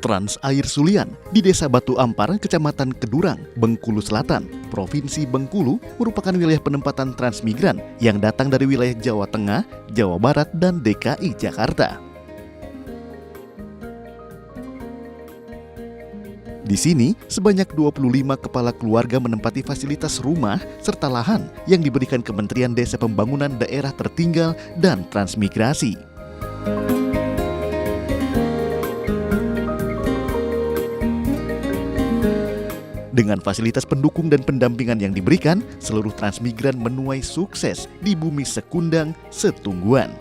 Trans Air Sulian di Desa Batu Ampar, Kecamatan Kedurang, Bengkulu Selatan, Provinsi Bengkulu merupakan wilayah penempatan transmigran yang datang dari wilayah Jawa Tengah, Jawa Barat, dan DKI Jakarta. Di sini, sebanyak 25 kepala keluarga menempati fasilitas rumah serta lahan yang diberikan Kementerian Desa Pembangunan Daerah Tertinggal dan Transmigrasi. Dengan fasilitas pendukung dan pendampingan yang diberikan, seluruh transmigran menuai sukses di bumi sekundang setungguan.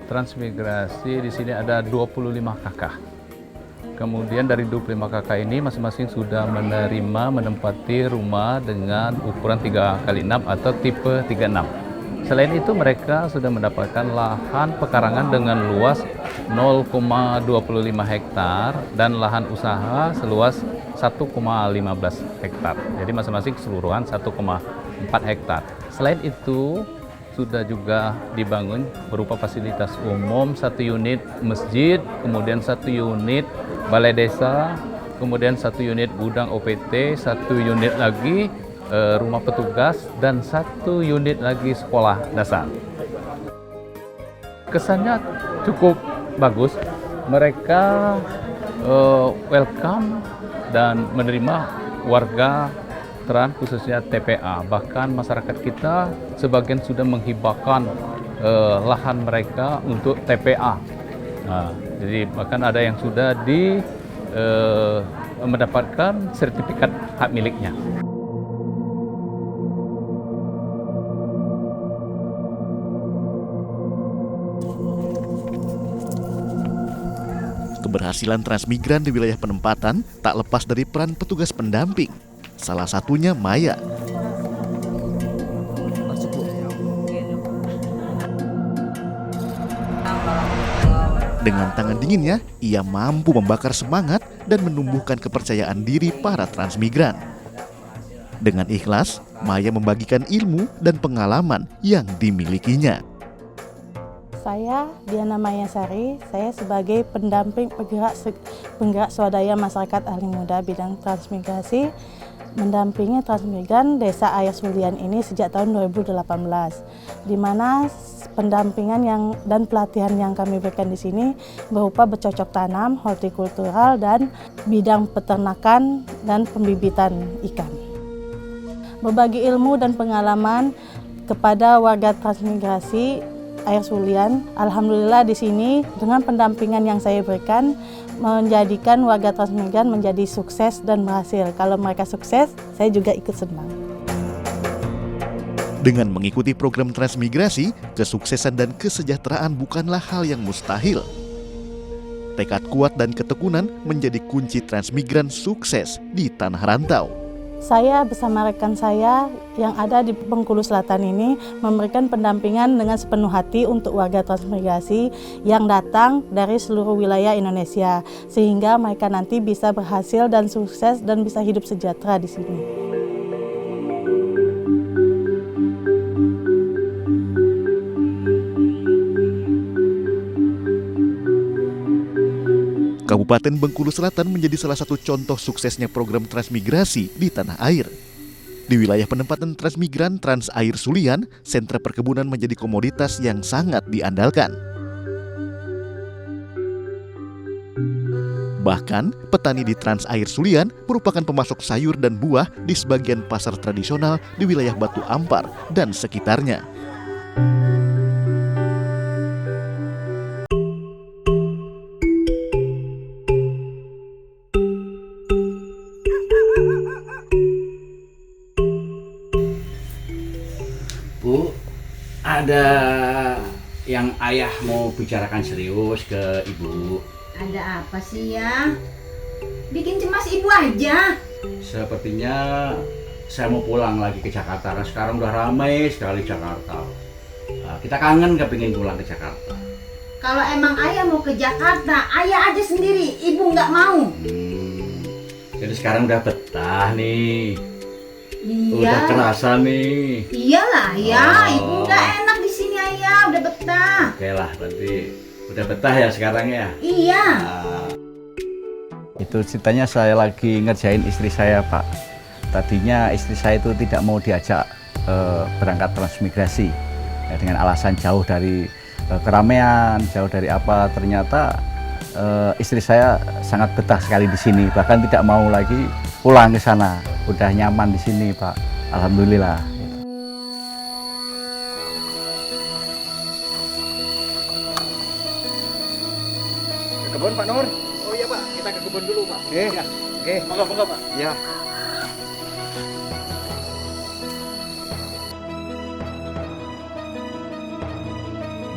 Transmigrasi di sini ada 25 kakak. Kemudian dari 25 kakak ini masing-masing sudah menempati rumah dengan ukuran 3x6 atau tipe 36. Selain itu mereka sudah mendapatkan lahan pekarangan dengan luas 0,25 hektar dan lahan usaha seluas 1,15 hektar. Jadi masing-masing keseluruhan 1,4 hektar. Selain itu sudah juga dibangun berupa fasilitas umum, 1 unit masjid, kemudian 1 unit balai desa, kemudian 1 unit gudang OPT, 1 unit lagi rumah petugas, dan 1 unit lagi sekolah dasar. Kesannya cukup bagus. Mereka welcome dan menerima warga Trans, khususnya TPA. Bahkan masyarakat kita sebagian sudah menghibahkan lahan mereka untuk TPA. Nah, jadi bahkan ada yang sudah mendapatkan sertifikat hak miliknya. Keberhasilan transmigran di wilayah penempatan tak lepas dari peran petugas pendamping. Salah satunya Maya. Dengan tangan dinginnya, ia mampu membakar semangat dan menumbuhkan kepercayaan diri para transmigran. Dengan ikhlas, Maya membagikan ilmu dan pengalaman yang dimilikinya. Saya Diana Mayasari, saya sebagai pendamping penggerak swadaya masyarakat ahli muda bidang transmigrasi, mendampingi transmigran Desa Air Sulian ini sejak tahun 2018, di mana pendampingan dan pelatihan yang kami berikan di sini berupa bercocok tanam, hortikultural, dan bidang peternakan dan pembibitan ikan. Berbagi ilmu dan pengalaman kepada warga transmigrasi Air Sulian, alhamdulillah di sini dengan pendampingan yang saya berikan menjadikan warga transmigran menjadi sukses dan berhasil. Kalau mereka sukses, saya juga ikut senang. Dengan mengikuti program transmigrasi, kesuksesan dan kesejahteraan bukanlah hal yang mustahil. Tekad kuat dan ketekunan menjadi kunci transmigran sukses di tanah rantau. Saya bersama rekan saya yang ada di Bengkulu Selatan ini memberikan pendampingan dengan sepenuh hati untuk warga transmigrasi yang datang dari seluruh wilayah Indonesia, sehingga mereka nanti bisa berhasil dan sukses dan bisa hidup sejahtera di sini. Kabupaten Bengkulu Selatan menjadi salah satu contoh suksesnya program transmigrasi di tanah air. Di wilayah penempatan transmigran Trans Air Sulian, sentra perkebunan menjadi komoditas yang sangat diandalkan. Bahkan, petani di Trans Air Sulian merupakan pemasok sayur dan buah di sebagian pasar tradisional di wilayah Batu Ampar dan sekitarnya. Bu, ada yang ayah mau bicarakan serius ke ibu. Ada apa sih ya? Bikin cemas ibu aja. Sepertinya saya mau pulang lagi ke Jakarta. Nah, sekarang udah ramai sekali Jakarta. Nah, kita kangen kepingin pulang ke Jakarta. Kalau emang ayah mau ke Jakarta, ayah aja sendiri. Ibu nggak mau. Jadi sekarang udah betah nih. Iya. Udah kerasa nih. Iyalah ya, ibu udah enak di sini ayah, udah betah. Oke lah, berarti udah betah ya sekarang ya. Iya. Itu ceritanya saya lagi ngerjain istri saya, Pak. Tadinya istri saya itu tidak mau diajak berangkat transmigrasi ya, dengan alasan jauh dari keramaian, jauh dari apa. Ternyata istri saya sangat betah sekali di sini, bahkan tidak mau lagi pulang ke sana. Udah nyaman di sini, Pak. Alhamdulillah. Ke kebun Pak Nur? Oh iya Pak, kita ke kebun dulu Pak. Oke. Monggo Pak. Ya.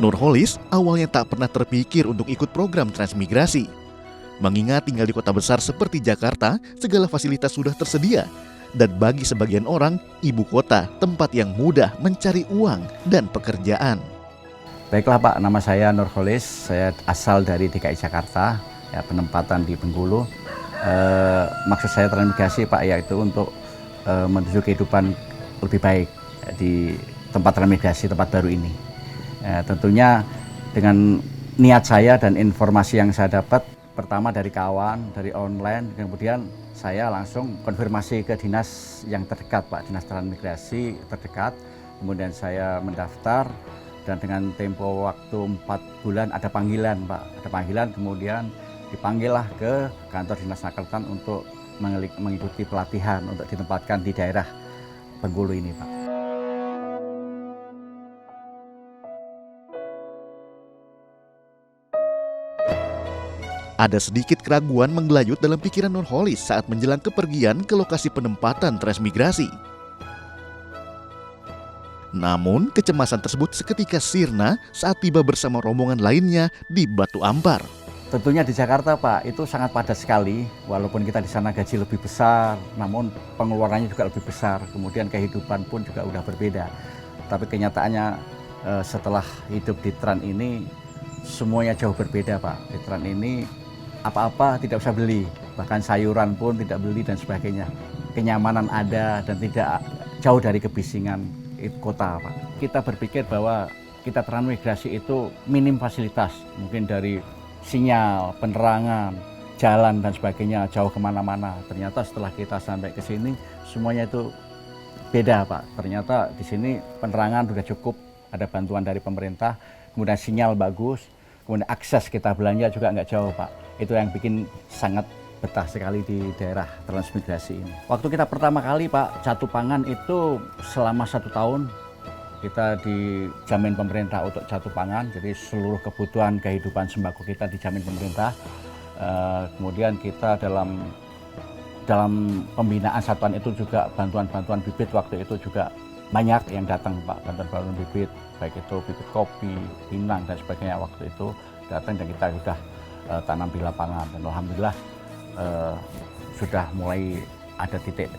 Nurholis awalnya tak pernah terpikir untuk ikut program transmigrasi. Mengingat tinggal di kota besar seperti Jakarta, segala fasilitas sudah tersedia. Dan bagi sebagian orang, ibu kota tempat yang mudah mencari uang dan pekerjaan. Baiklah Pak, nama saya Nurholis, saya asal dari DKI Jakarta, ya, penempatan di Bengkulu. Maksud saya transmigrasi Pak, yaitu untuk menuju kehidupan lebih baik di tempat transmigrasi, tempat baru ini. Tentunya dengan niat saya dan informasi yang saya dapat, pertama dari kawan, dari online, kemudian saya langsung konfirmasi ke dinas yang terdekat Pak, dinas transmigrasi terdekat, kemudian saya mendaftar, dan dengan tempo waktu 4 bulan ada panggilan Pak, ada panggilan, kemudian dipanggillah ke kantor dinas Nakertan untuk mengikuti pelatihan untuk ditempatkan di daerah Bengkulu ini Pak. Ada sedikit keraguan menggelayut dalam pikiran Nurholis saat menjelang kepergian ke lokasi penempatan transmigrasi. Namun, kecemasan tersebut seketika sirna saat tiba bersama rombongan lainnya di Batu Ampar. Tentunya di Jakarta Pak, itu sangat padat sekali, walaupun kita di sana gaji lebih besar, namun pengeluarannya juga lebih besar, kemudian kehidupan pun juga udah berbeda. Tapi kenyataannya setelah hidup di Tran ini, semuanya jauh berbeda Pak. Di Tran ini apa-apa tidak usah beli, bahkan sayuran pun tidak beli dan sebagainya. Kenyamanan ada dan tidak jauh dari kebisingan kota Pak. Kita berpikir bahwa kita transmigrasi itu minim fasilitas, mungkin dari sinyal, penerangan, jalan dan sebagainya jauh kemana-mana. Ternyata setelah kita sampai ke sini semuanya itu beda Pak. Ternyata di sini penerangan sudah cukup, ada bantuan dari pemerintah, kemudian sinyal bagus, kemudian akses kita belanja juga nggak jauh Pak. Itu yang bikin sangat betah sekali di daerah transmigrasi ini. Waktu kita pertama kali Pak jatuh pangan itu selama 1 tahun kita dijamin pemerintah untuk jatuh pangan, jadi seluruh kebutuhan kehidupan sembako kita dijamin pemerintah. Kemudian kita dalam pembinaan satuan itu juga bantuan-bantuan bibit waktu itu juga banyak yang datang Pak, bantuan-bantuan bibit, baik itu bibit kopi, pinang dan sebagainya waktu itu datang dan kita sudah tanam di lapangan dan alhamdulillah sudah mulai ada titik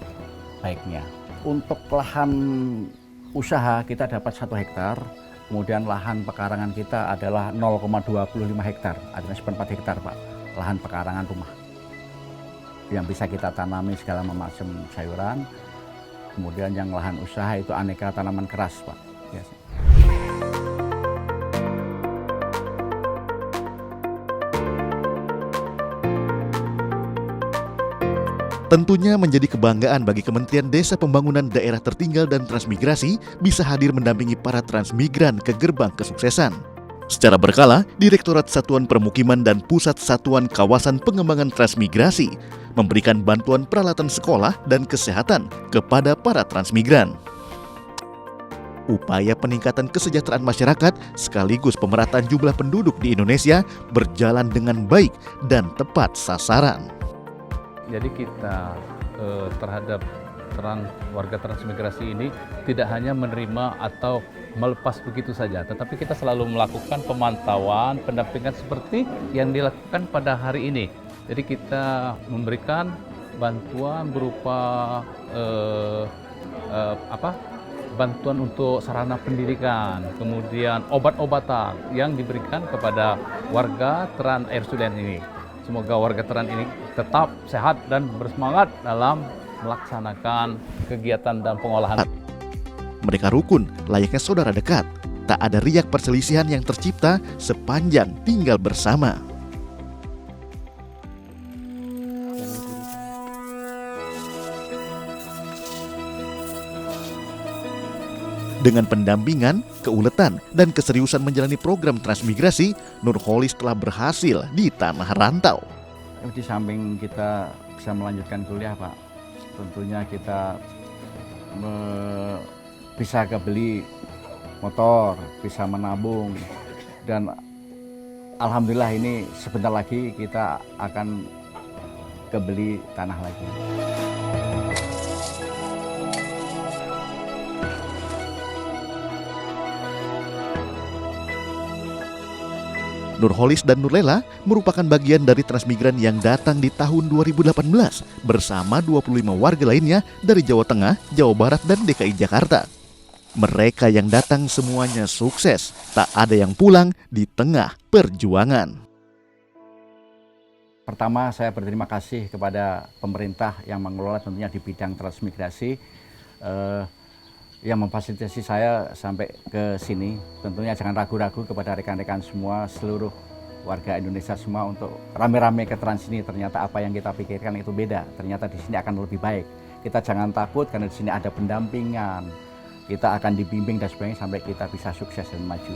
baiknya. Untuk lahan usaha kita dapat 1 hektar, kemudian lahan pekarangan kita adalah 0,25 hektar, artinya 4 hektar Pak, lahan pekarangan rumah yang bisa kita tanami segala macam sayuran. Kemudian yang lahan usaha itu aneka tanaman keras Pak. Yes. Tentunya menjadi kebanggaan bagi Kementerian Desa Pembangunan Daerah Tertinggal dan Transmigrasi bisa hadir mendampingi para transmigran ke gerbang kesuksesan. Secara berkala, Direktorat Satuan Permukiman dan Pusat Satuan Kawasan Pengembangan Transmigrasi memberikan bantuan peralatan sekolah dan kesehatan kepada para transmigran. Upaya peningkatan kesejahteraan masyarakat sekaligus pemerataan jumlah penduduk di Indonesia berjalan dengan baik dan tepat sasaran. Jadi kita terhadap warga transmigrasi ini tidak hanya menerima atau melepas begitu saja, tetapi kita selalu melakukan pemantauan, pendampingan seperti yang dilakukan pada hari ini. Jadi kita memberikan bantuan berupa bantuan untuk sarana pendidikan, kemudian obat-obatan yang diberikan kepada warga Tran Air Sudan ini. Semoga warga Tran ini tetap sehat dan bersemangat dalam melaksanakan kegiatan dan pengolahan. Mereka rukun, layaknya saudara dekat. Tak ada riak perselisihan yang tercipta sepanjang tinggal bersama. Dengan pendampingan, keuletan, dan keseriusan menjalani program transmigrasi, Nurholis telah berhasil di tanah rantau. Di samping kita bisa melanjutkan kuliah, Pak, tentunya kita bisa kebeli motor, bisa menabung, dan alhamdulillah ini sebentar lagi kita akan kebeli tanah lagi. Nurholis dan Nurlela merupakan bagian dari transmigran yang datang di tahun 2018 bersama 25 warga lainnya dari Jawa Tengah, Jawa Barat, dan DKI Jakarta. Mereka yang datang semuanya sukses, tak ada yang pulang di tengah perjuangan. Pertama, saya berterima kasih kepada pemerintah yang mengelola tentunya di bidang transmigrasi, yang memfasilitasi saya sampai ke sini. Tentunya jangan ragu-ragu kepada rekan-rekan semua, seluruh warga Indonesia semua untuk rame-rame ke Trans ini. Ternyata apa yang kita pikirkan itu beda. Ternyata di sini akan lebih baik. Kita jangan takut karena di sini ada pendampingan. Kita akan dibimbing dan sebagainya sampai kita bisa sukses dan maju.